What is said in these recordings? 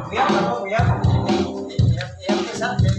Uyap ako, uyap. Uyap ka sa akin.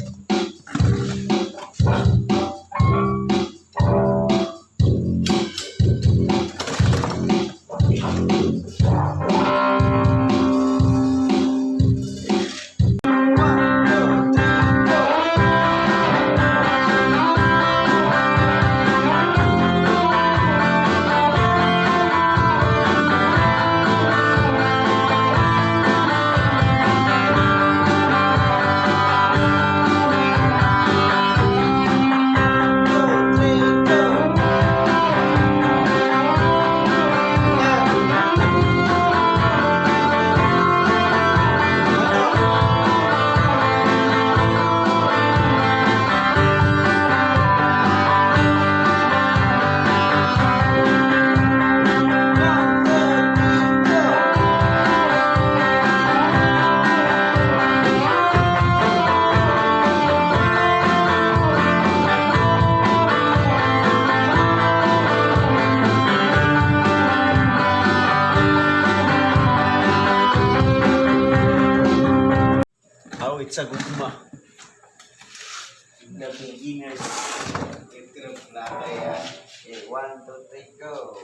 Oh, it's a gugma. The beginners. Intro na kaya. Okay, 1, 2, 3, go.